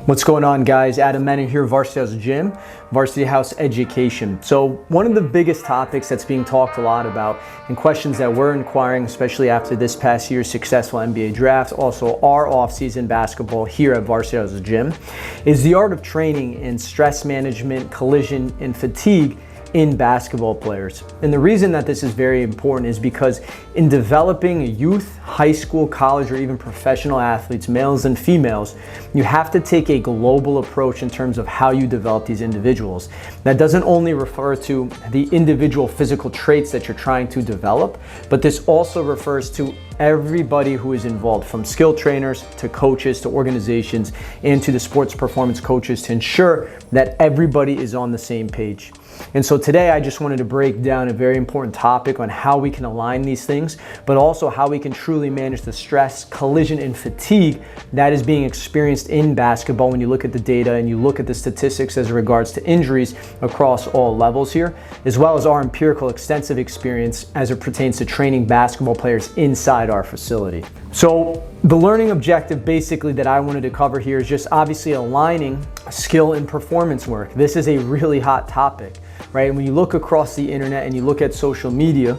What's going on, guys? Adam Menon here, Varsity House Gym, Varsity House Education. So one of the biggest topics that's being talked a lot about and questions that we're inquiring, especially after this past year's successful NBA draft, also our off-season basketball here at Varsity House Gym, is the art of training in stress management, collision, and fatigue in basketball players. And the reason that this is very important is because in developing youth, high school, college, or even professional athletes, males and females, you have to take a global approach in terms of how you develop these individuals. That doesn't only refer to the individual physical traits that you're trying to develop, but this also refers to everybody who is involved, from skill trainers to coaches to organizations and to the sports performance coaches, to ensure that everybody is on the same page. And so today I just wanted to break down a very important topic on how we can align these things, but also how we can truly manage the stress, collision, and fatigue that is being experienced in basketball when you look at the data and you look at the statistics as regards to injuries across all levels here, as well as our empirical extensive experience as it pertains to training basketball players inside our facility. So the learning objective basically that I wanted to cover here is just obviously aligning skill and performance work. This is a really hot topic, right? When you look across the internet and you look at social media,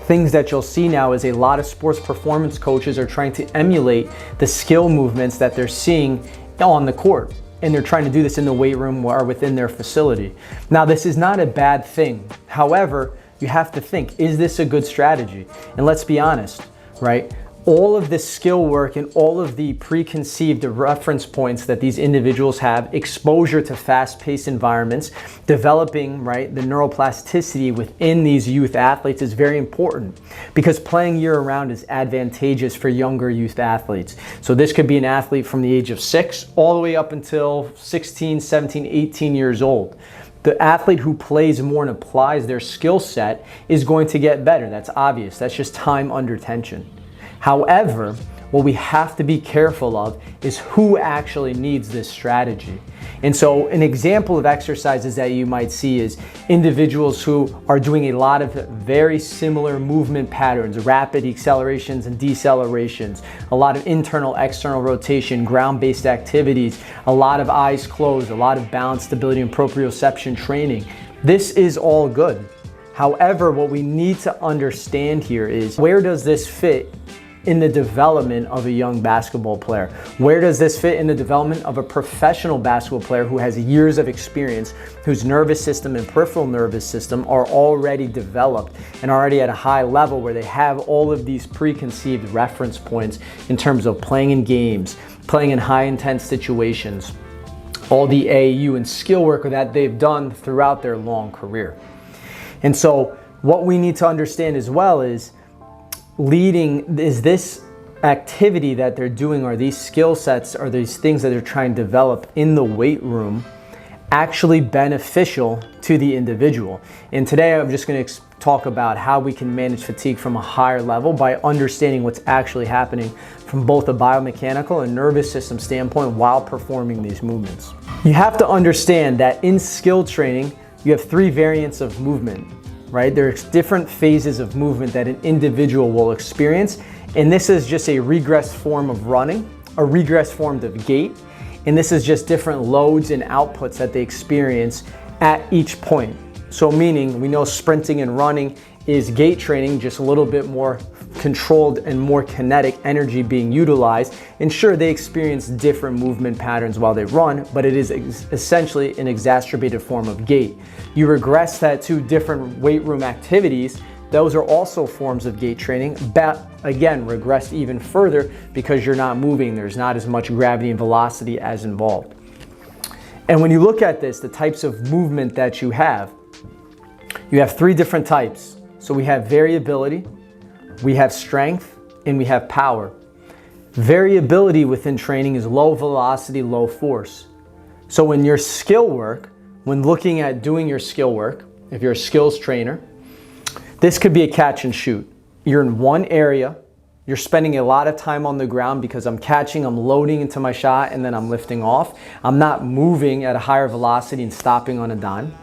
things that you'll see now is a lot of sports performance coaches are trying to emulate the skill movements that they're seeing on the court. And they're trying to do this in the weight room or within their facility. Now, this is not a bad thing. However, you have to think, is this a good strategy? And let's be honest, right? All of this skill work and all of the preconceived reference points that these individuals have, exposure to fast-paced environments, developing, right, the neuroplasticity within these youth athletes is very important, because playing year-round is advantageous for younger youth athletes. So this could be an athlete from the age of 6 all the way up until 16, 17, 18 years old. The athlete who plays more and applies their skill set is going to get better. That's obvious. That's just time under tension. However, what we have to be careful of is who actually needs this strategy. And so an example of exercises that you might see is individuals who are doing a lot of very similar movement patterns, rapid accelerations and decelerations, a lot of internal, external rotation, ground-based activities, a lot of eyes closed, a lot of balance, stability, and proprioception training. This is all good. However, what we need to understand here is, where does this fit in the development of a young basketball player? Where does this fit in the development of a professional basketball player who has years of experience, whose nervous system and peripheral nervous system are already developed and already at a high level, where they have all of these preconceived reference points in terms of playing in games, playing in high intense situations, all the AAU and skill work that they've done throughout their long career. And so what we need to understand as well is, is this activity that they're doing, or these skill sets, or these things that they're trying to develop in the weight room, actually beneficial to the individual? And today I'm just going to talk about how we can manage fatigue from a higher level by understanding what's actually happening from both a biomechanical and nervous system standpoint while performing these movements. You have to understand that in skill training, you have 3 variants of movement, right? There's different phases of movement that an individual will experience. And this is just a regressed form of running, a regressed form of gait. And this is just different loads and outputs that they experience at each point. So meaning, we know sprinting and running is gait training, just a little bit more controlled and more kinetic energy being utilized. And sure, they experience different movement patterns while they run, but it is essentially an exacerbated form of gait. You regress that to different weight room activities. Those are also forms of gait training, but again, regressed even further because you're not moving. There's not as much gravity and velocity as involved. And when you look at this, the types of movement that you have 3 different types. So we have variability, we have strength, and we have power. Variability within training is low velocity, low force. So in your skill work, when looking at doing your skill work, if you're a skills trainer, this could be a catch and shoot. You're in one area, you're spending a lot of time on the ground because I'm catching, I'm loading into my shot, and then I'm lifting off. I'm not moving at a higher velocity and stopping on a dime.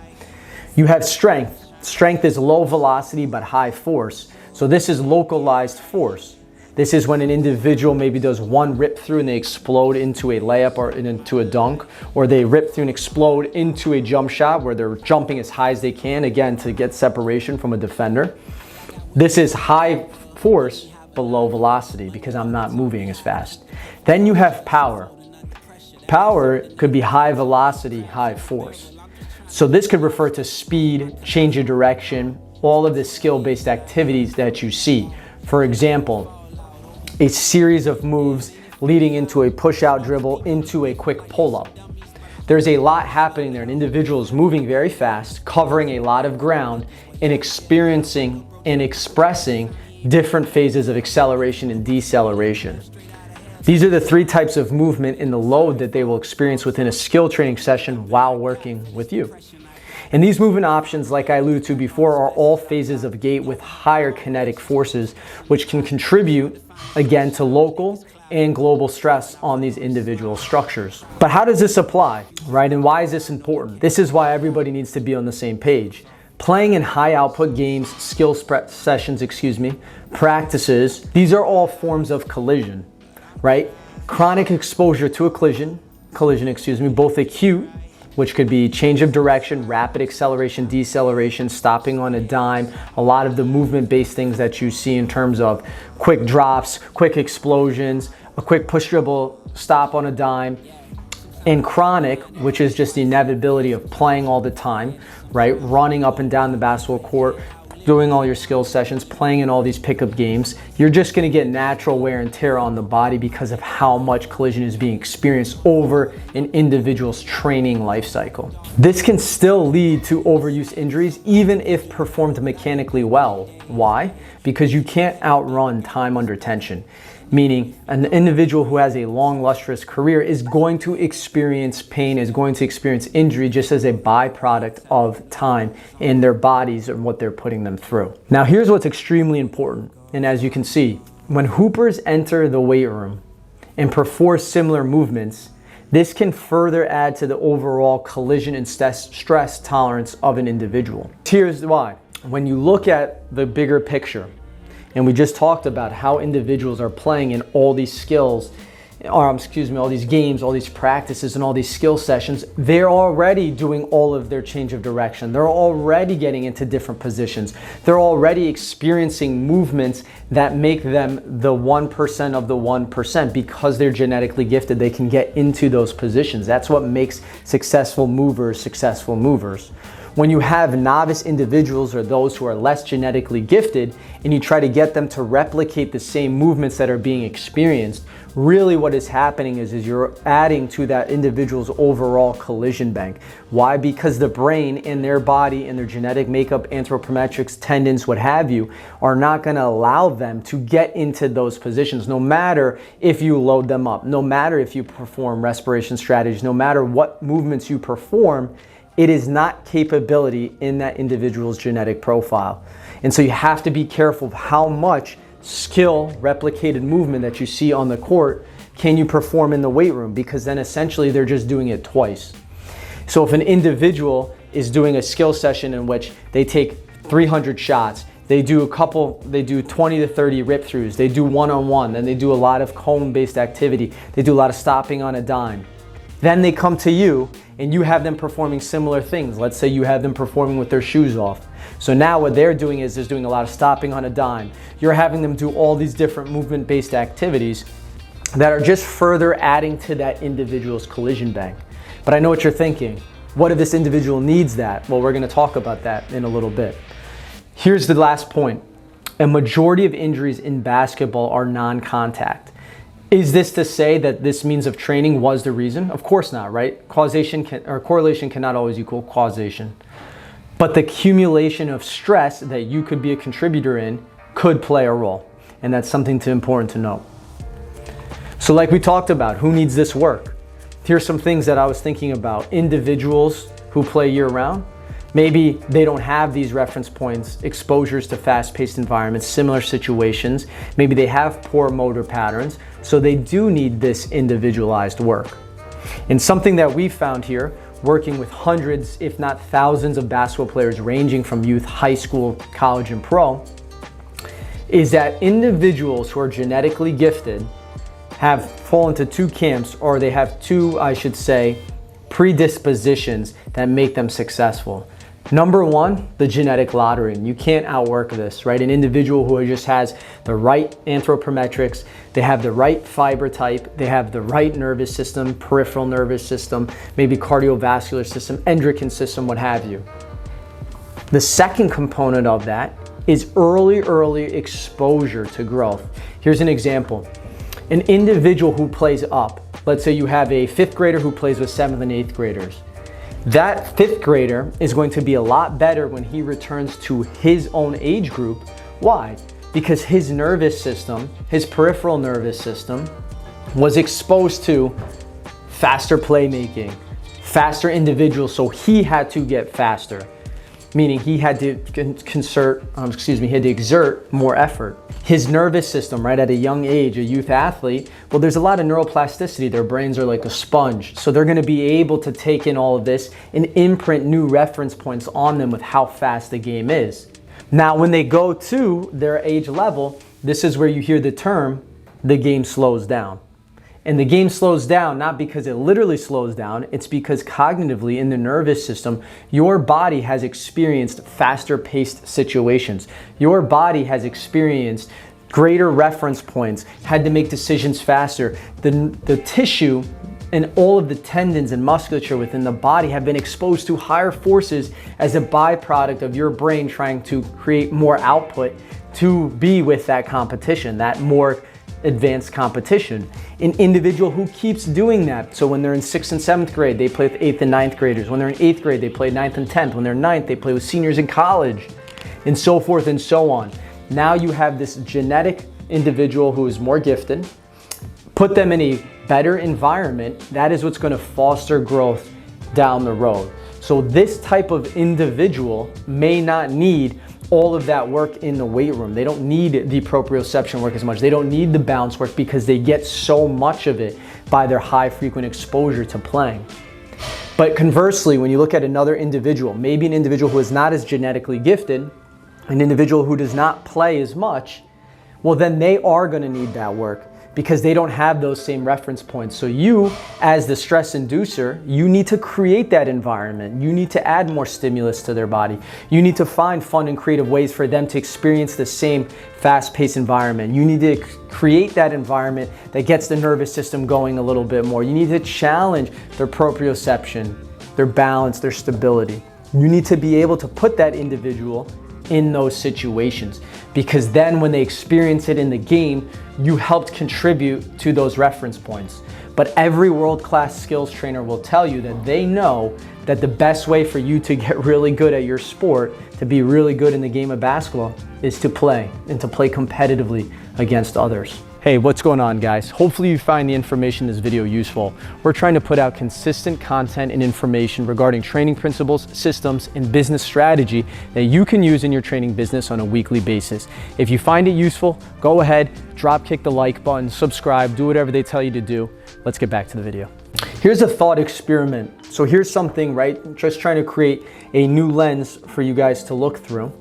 You have strength. Strength is low velocity but high force. So this is localized force. This is when an individual maybe does one rip through and they explode into a layup or into a dunk, or they rip through and explode into a jump shot where they're jumping as high as they can, again, to get separation from a defender. This is high force below velocity because I'm not moving as fast. Then you have power. Power could be high velocity, high force. So this could refer to speed, change of direction, all of the skill-based activities that you see. For example, a series of moves leading into a push-out dribble, into a quick pull-up. There's a lot happening there. An individual is moving very fast, covering a lot of ground, and experiencing and expressing different phases of acceleration and deceleration. These are the three types of movement in the load that they will experience within a skill training session while working with you. And these movement options, like I alluded to before, are all phases of gait with higher kinetic forces, which can contribute, again, to local and global stress on these individual structures. But how does this apply, right? And why is this important? This is why everybody needs to be on the same page. Playing in high output games, sessions, practices, these are all forms of collision, right? Chronic exposure to a collision, both acute, which could be change of direction, rapid acceleration, deceleration, stopping on a dime, a lot of the movement-based things that you see in terms of quick drops, quick explosions, a quick push dribble, stop on a dime, and chronic, which is just the inevitability of playing all the time, right? Running up and down the basketball court, doing all your skill sessions, playing in all these pickup games. You're just gonna get natural wear and tear on the body because of how much collision is being experienced over an individual's training life cycle. This can still lead to overuse injuries even if performed mechanically well. Why? Because you can't outrun time under tension. Meaning an individual who has a long, lustrous career is going to experience pain, is going to experience injury just as a byproduct of time in their bodies and what they're putting them through. Now here's what's extremely important. And as you can see, when hoopers enter the weight room and perform similar movements, this can further add to the overall collision and stress tolerance of an individual. Here's why. When you look at the bigger picture, and we just talked about how individuals are playing in all these skills, all these games, all these practices, and all these skill sessions. They're already doing all of their change of direction. They're already getting into different positions. They're already experiencing movements that make them the 1% of the 1%. Because they're genetically gifted, they can get into those positions. That's what makes successful movers successful movers. When you have novice individuals or those who are less genetically gifted and you try to get them to replicate the same movements that are being experienced, really what is happening is you're adding to that individual's overall collision bank. Why? Because the brain and their body and their genetic makeup, anthropometrics, tendons, what have you, are not going to allow them to get into those positions, no matter if you load them up, no matter if you perform respiration strategies, no matter what movements you perform. It is not capability in that individual's genetic profile. And so you have to be careful of how much skill, replicated movement that you see on the court can you perform in the weight room, because then essentially they're just doing it twice. So if an individual is doing a skill session in which they take 300 shots, they do 20 to 30 rip throughs, they do one-on-one, then they do a lot of cone-based activity, they do a lot of stopping on a dime. Then they come to you and you have them performing similar things. Let's say you have them performing with their shoes off. So now what they're doing is they're doing a lot of stopping on a dime. You're having them do all these different movement-based activities that are just further adding to that individual's collision bank. But I know what you're thinking. What if this individual needs that? Well, we're going to talk about that in a little bit. Here's the last point. A majority of injuries in basketball are non-contact. Is this to say that this means of training was the reason? Of course not, right? Correlation cannot always equal causation. But the accumulation of stress that you could be a contributor in could play a role. And that's something important to know. So like we talked about, who needs this work? Here's some things that I was thinking about. Individuals who play year-round. Maybe they don't have these reference points, exposures to fast-paced environments, similar situations. Maybe they have poor motor patterns, so they do need this individualized work. And something that we found here, working with hundreds, if not thousands of basketball players ranging from youth, high school, college, and pro, is that individuals who are genetically gifted have fallen into two camps, or they have two, I should say, predispositions that make them successful. Number one, the genetic lottery, and you can't outwork this, right? An individual who just has the right anthropometrics, they have the right fiber type, they have the right nervous system, peripheral nervous system, maybe cardiovascular system, endocrine system, what have you. The second component of that is early exposure to growth. Here's an example. An individual who plays up, let's say you have a 5th grader who plays with 7th and 8th graders. That 5th grader is going to be a lot better when he returns to his own age group. Why? Because his nervous system, his peripheral nervous system, was exposed to faster playmaking, faster individuals, so he had to get faster. Meaning he had to exert more effort. His nervous system, right, at a young age, a youth athlete, well, there's a lot of neuroplasticity. Their brains are like a sponge. So they're gonna be able to take in all of this and imprint new reference points on them with how fast the game is. Now, when they go to their age level, this is where you hear the term, the game slows down. And the game slows down not because it literally slows down, it's because cognitively in the nervous system, your body has experienced faster paced situations. Your body has experienced greater reference points, had to make decisions faster. The tissue and all of the tendons and musculature within the body have been exposed to higher forces as a byproduct of your brain trying to create more output to be with that competition, that more advanced competition. An individual who keeps doing that, so when they're in 6th and 7th grade, they play with 8th and 9th graders. When they're in 8th grade, they play 9th and 10th. When they're 9th, they play with seniors in college, and so forth and so on. Now you have this genetic individual who is more gifted, put them in a better environment. That is what's going to foster growth down the road. So this type of individual may not need all of that work in the weight room. They don't need the proprioception work as much. They don't need the bounce work because they get so much of it by their high frequent exposure to playing. But conversely, when you look at another individual, maybe an individual who is not as genetically gifted, an individual who does not play as much, well, then they are going to need that work because they don't have those same reference points. So you, as the stress inducer, you need to create that environment. You need to add more stimulus to their body. You need to find fun and creative ways for them to experience the same fast-paced environment. You need to create that environment that gets the nervous system going a little bit more. You need to challenge their proprioception, their balance, their stability. You need to be able to put that individual in those situations, because then when they experience it in the game, you helped contribute to those reference points. But every world-class skills trainer will tell you that they know that the best way for you to get really good at your sport, to be really good in the game of basketball, is to play, and to play competitively against others. Hey, what's going on, guys? Hopefully you find the information in this video useful. We're trying to put out consistent content and information regarding training principles, systems, and business strategy that you can use in your training business on a weekly basis. If you find it useful, go ahead, kick the like button, subscribe, do whatever they tell you to do. Let's get back to the video. Here's a thought experiment. So here's something, right? Just trying to create a new lens for you guys to look through.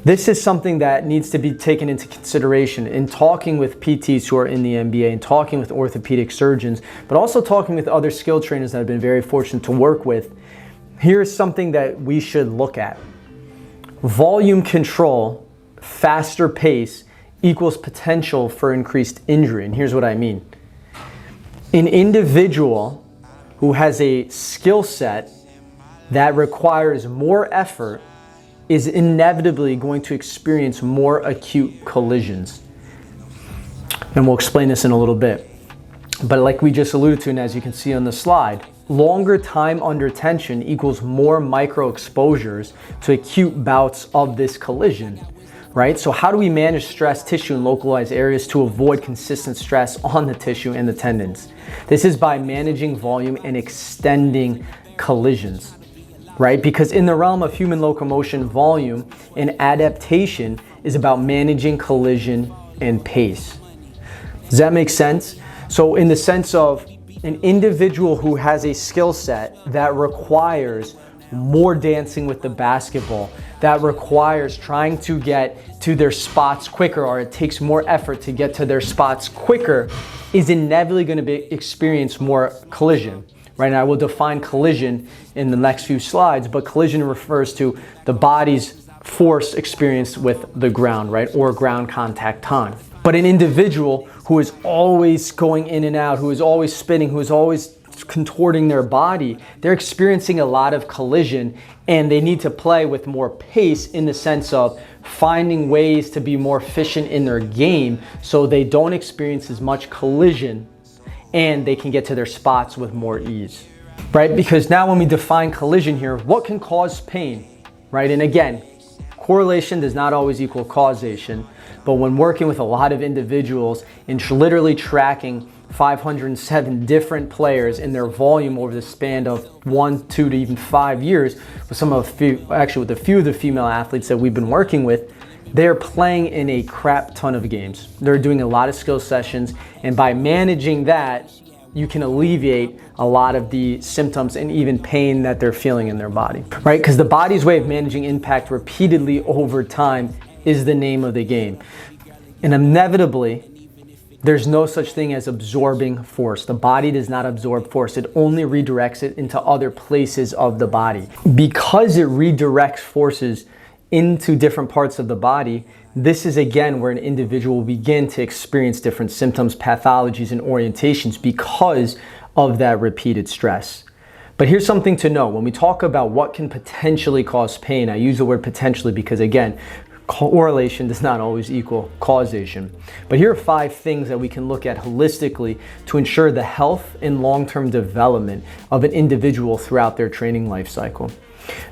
This is something that needs to be taken into consideration in talking with PTs who are in the NBA and talking with orthopedic surgeons, but also talking with other skill trainers that I've been very fortunate to work with. Here's something that we should look at. Volume control, faster pace, equals potential for increased injury. And here's what I mean. An individual who has a skill set that requires more effort is inevitably going to experience more acute collisions. And we'll explain this in a little bit. But like we just alluded to, and as you can see on the slide, longer time under tension equals more micro exposures to acute bouts of this collision, right? So how do we manage stress tissue in localized areas to avoid consistent stress on the tissue and the tendons? This is by managing volume and extending collisions. Right? Because in the realm of human locomotion, volume and adaptation is about managing collision and pace. Does that make sense? So in the sense of an individual who has a skill set that requires more dancing with the basketball, that requires trying to get to their spots quicker, or it takes more effort to get to their spots quicker, is inevitably going to experience more collision. Right, and I will define collision in the next few slides, but collision refers to the body's force experienced with the ground, right, or ground contact time. But an individual who is always going in and out, who is always spinning, who is always contorting their body, they're experiencing a lot of collision, and they need to play with more pace in the sense of finding ways to be more efficient in their game so they don't experience as much collision and they can get to their spots with more ease, right? Because now when we define collision here, what can cause pain, right? And again, correlation does not always equal causation, but when working with a lot of individuals and literally tracking 507 different players in their volume over the span of 1, 2 to even 5 years, with with a few of the female athletes that we've been working with, they're playing in a crap ton of games. They're doing a lot of skill sessions, and by managing that, you can alleviate a lot of the symptoms and even pain that they're feeling in their body, right? Because the body's way of managing impact repeatedly over time is the name of the game. And inevitably, there's no such thing as absorbing force. The body does not absorb force. It only redirects it into other places of the body. Because it redirects forces into different parts of the body, this is again where an individual will begin to experience different symptoms, pathologies, and orientations because of that repeated stress. But here's something to know. When we talk about what can potentially cause pain, I use the word potentially because again, correlation does not always equal causation. But here are 5 things that we can look at holistically to ensure the health and long-term development of an individual throughout their training life cycle.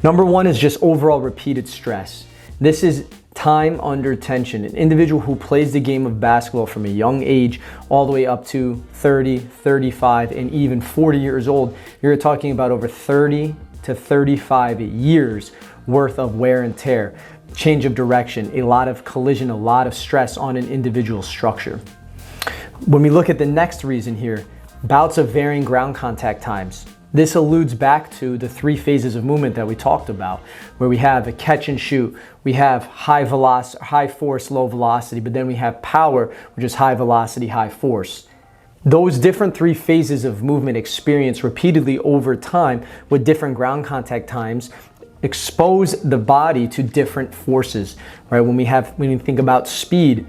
Number 1 is just overall repeated stress. This is time under tension. An individual who plays the game of basketball from a young age all the way up to 30, 35, and even 40 years old, you're talking about over 30 to 35 years worth of wear and tear, change of direction, a lot of collision, a lot of stress on an individual structure. When we look at the next reason here, bouts of varying ground contact times. This alludes back to the 3 phases of movement that we talked about, where we have a catch and shoot, we have high velocity, high force, low velocity, but then we have power, which is high velocity, high force. Those different 3 phases of movement experienced repeatedly over time with different ground contact times expose the body to different forces, right? When we think about speed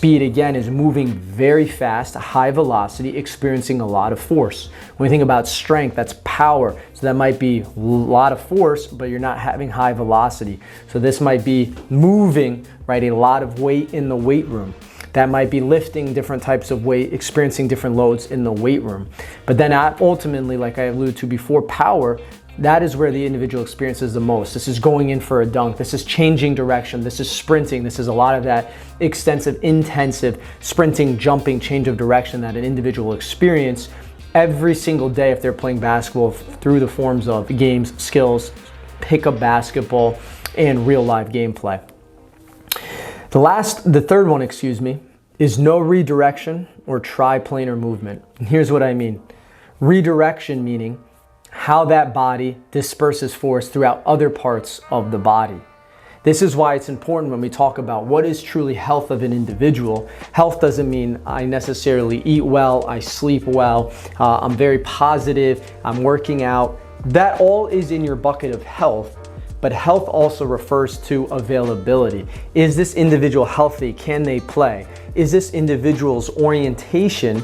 again is moving very fast, high velocity, experiencing a lot of force. When we think about strength, that's power. So that might be a lot of force, but you're not having high velocity. So this might be moving, right, a lot of weight in the weight room. That might be lifting different types of weight, experiencing different loads in the weight room. But then ultimately, like I alluded to before, power, that is where the individual experiences the most. This is going in for a dunk. This is changing direction. This is sprinting. This is a lot of that extensive, intensive sprinting, jumping, change of direction that an individual will experience every single day if they're playing basketball through the forms of games, skills, pickup basketball, and real live gameplay. The third one, is no redirection or triplanar movement. And here's what I mean. Redirection meaning how that body disperses force throughout other parts of the body. This is why it's important when we talk about what is truly health of an individual. Health doesn't mean I necessarily eat well, I sleep well, I'm very positive, I'm working out. That all is in your bucket of health, but health also refers to availability. Is this individual healthy? Can they play? Is this individual's orientation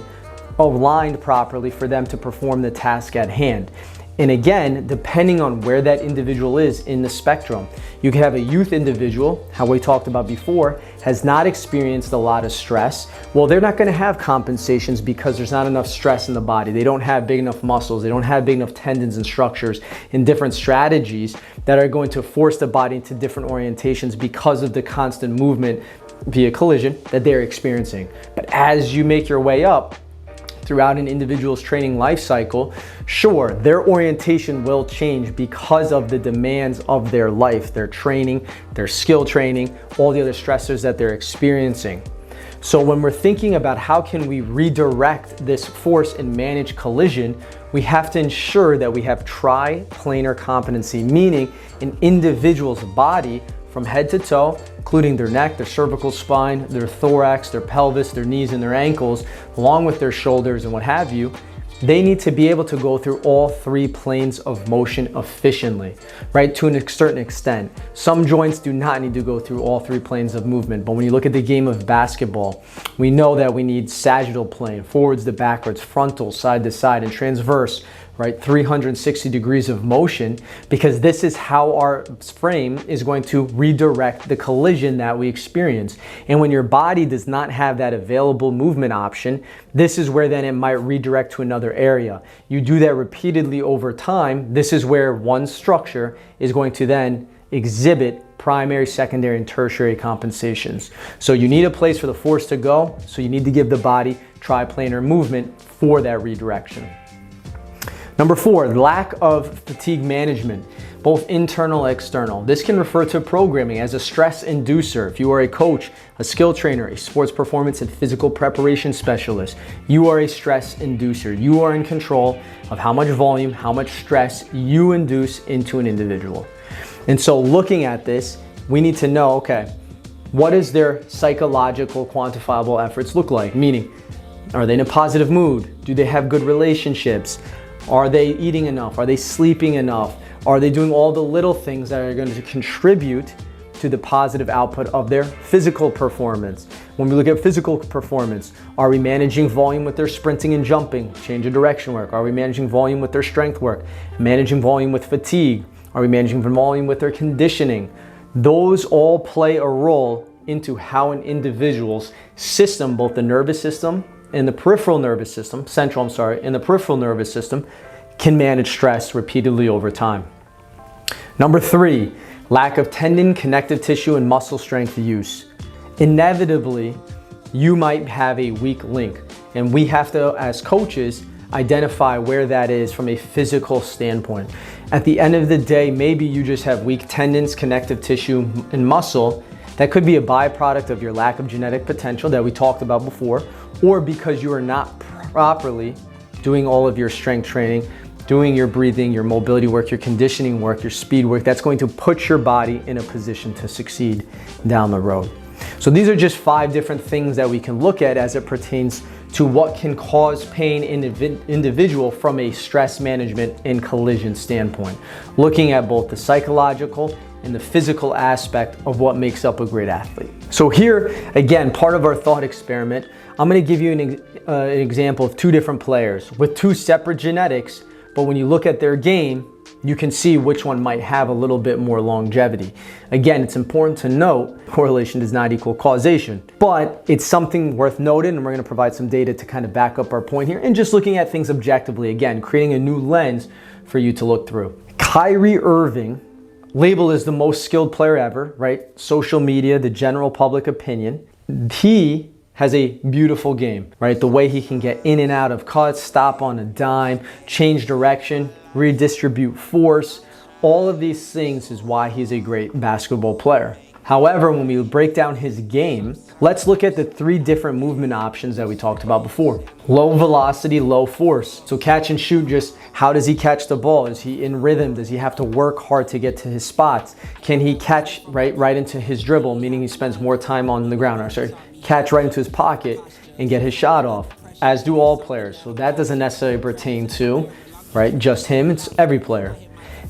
aligned properly for them to perform the task at hand? And again, depending on where that individual is in the spectrum, you can have a youth individual, how we talked about before, has not experienced a lot of stress. Well, they're not going to have compensations because there's not enough stress in the body. They don't have big enough muscles. They don't have big enough tendons and structures and different strategies that are going to force the body into different orientations because of the constant movement via collision that they're experiencing. But as you make your way up, throughout an individual's training life cycle, sure, their orientation will change because of the demands of their life, their training, their skill training, all the other stressors that they're experiencing. So when we're thinking about how can we redirect this force and manage collision, we have to ensure that we have triplanar competency, meaning an individual's body from head to toe, including their neck, their cervical spine, their thorax, their pelvis, their knees, and their ankles, along with their shoulders and what have you. They need to be able to go through all three planes of motion efficiently, right? To a certain extent. Some joints do not need to go through all three planes of movement, but when you look at the game of basketball, we know that we need sagittal plane, forwards to backwards, frontal, side to side, and transverse, right? 360 degrees of motion, because this is how our frame is going to redirect the collision that we experience. And when your body does not have that available movement option, this is where then it might redirect to another area. You do that repeatedly over time. This is where one structure is going to then exhibit primary, secondary, and tertiary compensations. So you need a place for the force to go, so you need to give the body triplanar movement for that redirection. Number 4, lack of fatigue management, both internal and external. This can refer to programming as a stress inducer. If you are a coach, a skill trainer, a sports performance and physical preparation specialist, you are a stress inducer. You are in control of how much volume, how much stress you induce into an individual. And so looking at this, we need to know, okay, what does their psychological quantifiable efforts look like? Meaning, are they in a positive mood? Do they have good relationships? Are they eating enough? Are they sleeping enough? Are they doing all the little things that are going to contribute to the positive output of their physical performance? When we look at physical performance, are we managing volume with their sprinting and jumping, change of direction work? Are we managing volume with their strength work, managing volume with fatigue? Are we managing volume with their conditioning? Those all play a role into how an individual's system, both the nervous system and the peripheral nervous system, and the peripheral nervous system can manage stress repeatedly over time. Number 3, lack of tendon, connective tissue, and muscle strength use. Inevitably, you might have a weak link, and we have to, as coaches, identify where that is from a physical standpoint. At the end of the day, maybe you just have weak tendons, connective tissue, and muscle. That could be a byproduct of your lack of genetic potential that we talked about before, or because you are not properly doing all of your strength training, doing your breathing, your mobility work, your conditioning work, your speed work. That's going to put your body in a position to succeed down the road. So these are just 5 different things that we can look at as it pertains to what can cause pain in an individual from a stress management and collision standpoint, looking at both the psychological and the physical aspect of what makes up a great athlete. So here, again, part of our thought experiment, I'm gonna give you an example of 2 different players with 2 separate genetics, but when you look at their game, you can see which one might have a little bit more longevity. Again, it's important to note, correlation does not equal causation, but it's something worth noting, and we're gonna provide some data to kind of back up our point here, and just looking at things objectively, again, creating a new lens for you to look through. Kyrie Irving, labeled as the most skilled player ever, right? Social media, the general public opinion. He has a beautiful game, right? The way he can get in and out of cuts, stop on a dime, change direction, redistribute force. All of these things is why he's a great basketball player. However, when we break down his game, let's look at the 3 different movement options that we talked about before. Low velocity, low force. So catch and shoot, just how does he catch the ball? Is he in rhythm? Does he have to work hard to get to his spots? Can he catch right into his dribble, meaning he spends more time on the ground, or sorry, catch right into his pocket and get his shot off, as do all players. So that doesn't necessarily pertain to, right, just him, it's every player.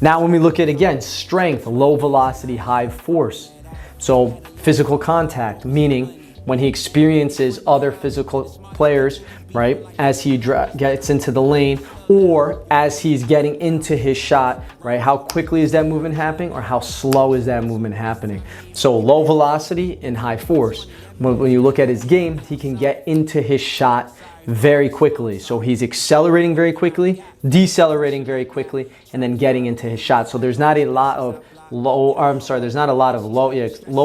Now when we look at, again, strength, low velocity, high force. So physical contact, meaning when he experiences other physical players, right, as he gets into the lane, or as he's getting into his shot, right, how quickly is that movement happening, or how slow is that movement happening? So low velocity and high force. When you look at his game, he can get into his shot very quickly. So he's accelerating very quickly, decelerating very quickly, and then getting into his shot. So there's not a lot of low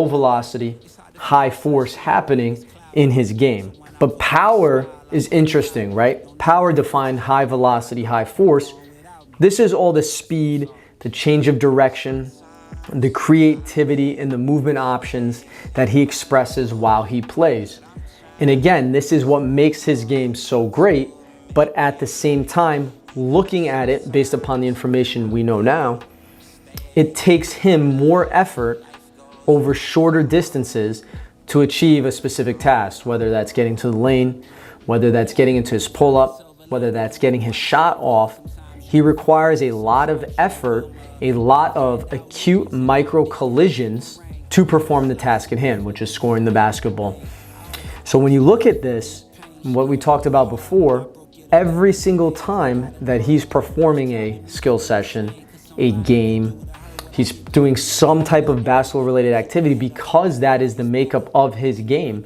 velocity, high force happening in his game. But power is interesting, right? Power defined high velocity, high force. This is all the speed, the change of direction, the creativity, and the movement options that he expresses while he plays. And again, this is what makes his game so great, but at the same time looking at it based upon the information we know now, it takes him more effort over shorter distances to achieve a specific task, whether that's getting to the lane, whether that's getting into his pull-up, whether that's getting his shot off. He requires a lot of effort, a lot of acute micro collisions to perform the task at hand, which is scoring the basketball. So when you look at this, what we talked about before, every single time that he's performing a skill session, a game, he's doing some type of basketball related activity, because that is the makeup of his game,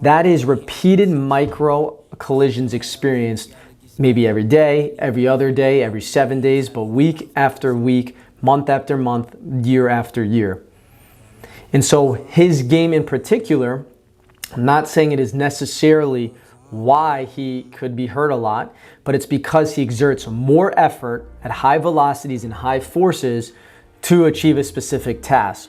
that is repeated micro collisions experienced maybe every day, every other day, every 7 days, but week after week, month after month, year after year. And so his game in particular, I'm not saying it is necessarily why he could be hurt a lot, but it's because he exerts more effort at high velocities and high forces to achieve a specific task.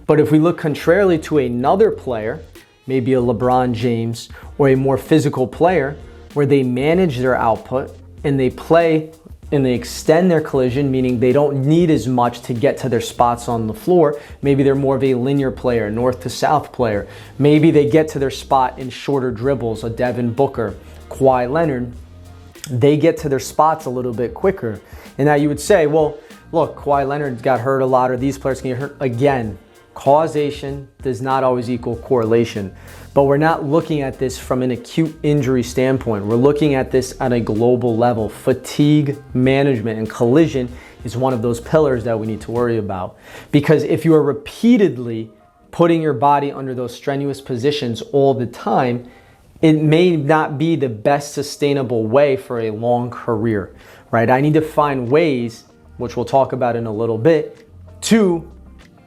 But if we look contrarily to another player, maybe a LeBron James or a more physical player, where they manage their output and they play and they extend their collision, meaning they don't need as much to get to their spots on the floor. Maybe they're more of a linear player, north to south player. Maybe they get to their spot in shorter dribbles, a Devin Booker, Kawhi Leonard. They get to their spots a little bit quicker. And now you would say, well, look, Kawhi Leonard got hurt a lot, or these players can get hurt. Again, causation does not always equal correlation. But we're not looking at this from an acute injury standpoint. We're looking at this at a global level. Fatigue management and collision is one of those pillars that we need to worry about. Because if you are repeatedly putting your body under those strenuous positions all the time, it may not be the best sustainable way for a long career, right? I need to find ways, which we'll talk about in a little bit, to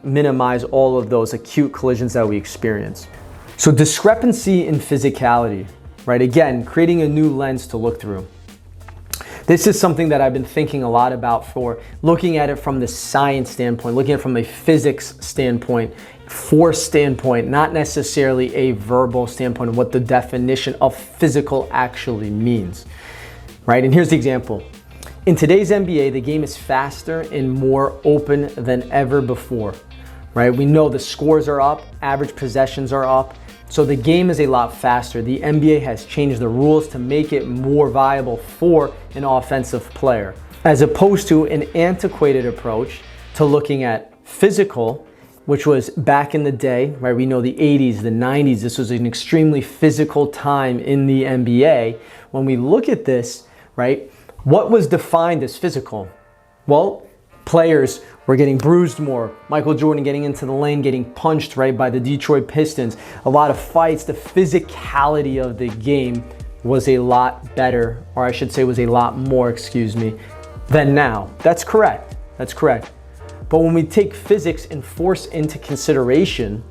minimize all of those acute collisions that we experience. So discrepancy in physicality, right? Again, creating a new lens to look through. This is something that I've been thinking a lot about, for looking at it from the science standpoint, looking at it from a physics standpoint, force standpoint, not necessarily a verbal standpoint of what the definition of physical actually means, right? And here's the example. In today's NBA, the game is faster and more open than ever before, right? We know the scores are up, average possessions are up, so the game is a lot faster. The NBA has changed the rules to make it more viable for an offensive player, as opposed to an antiquated approach to looking at physical, which was back in the day, right? We know the 80s, the 90s, this was an extremely physical time in the NBA. When we look at this, right, what was defined as physical? Well, players were getting bruised more. Michael Jordan getting into the lane, getting punched, right, by the Detroit Pistons. A lot of fights. The physicality of the game was a lot better, or I should say was a lot more, than now. That's correct. That's correct. But when we take physics and force into consideration,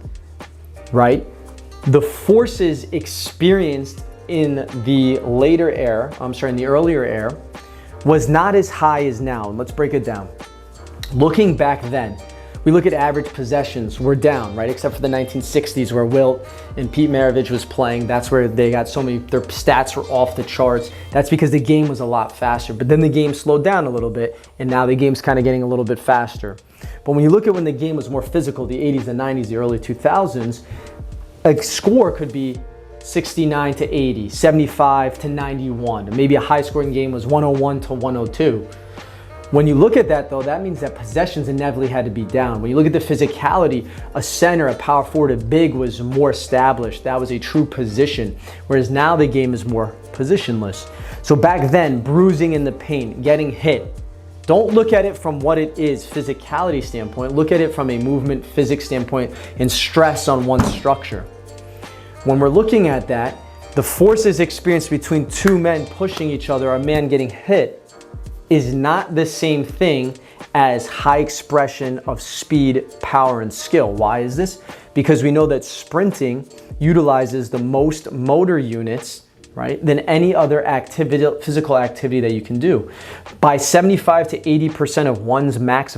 right, the forces experienced in the in the earlier era was not as high as now. And let's break it down. Looking back then, we look at average possessions, we're down, right? Except for the 1960s where Wilt and Pete Maravich was playing. That's where they got so many, their stats were off the charts. That's because the game was a lot faster. But then the game slowed down a little bit, and now the game's kind of getting a little bit faster. But when you look at when the game was more physical, the 80s, the 90s, the early 2000s, a score could be 69 to 80, 75 to 91. Maybe a high scoring game was 101 to 102. When you look at that though, that means that possessions inevitably had to be down. When you look at the physicality, a center, a power forward, a big was more established. That was a true position. Whereas now the game is more positionless. So back then, bruising in the paint, getting hit. Don't look at it from what it is, physicality standpoint. Look at it from a movement physics standpoint and stress on one structure. When we're looking at that, the forces experienced between two men pushing each other, a man getting hit, is not the same thing as high expression of speed, power, and skill. Why is this? Because we know that sprinting utilizes the most motor units, right, than any other activity, physical activity that you can do. By 75 to 80% of one's max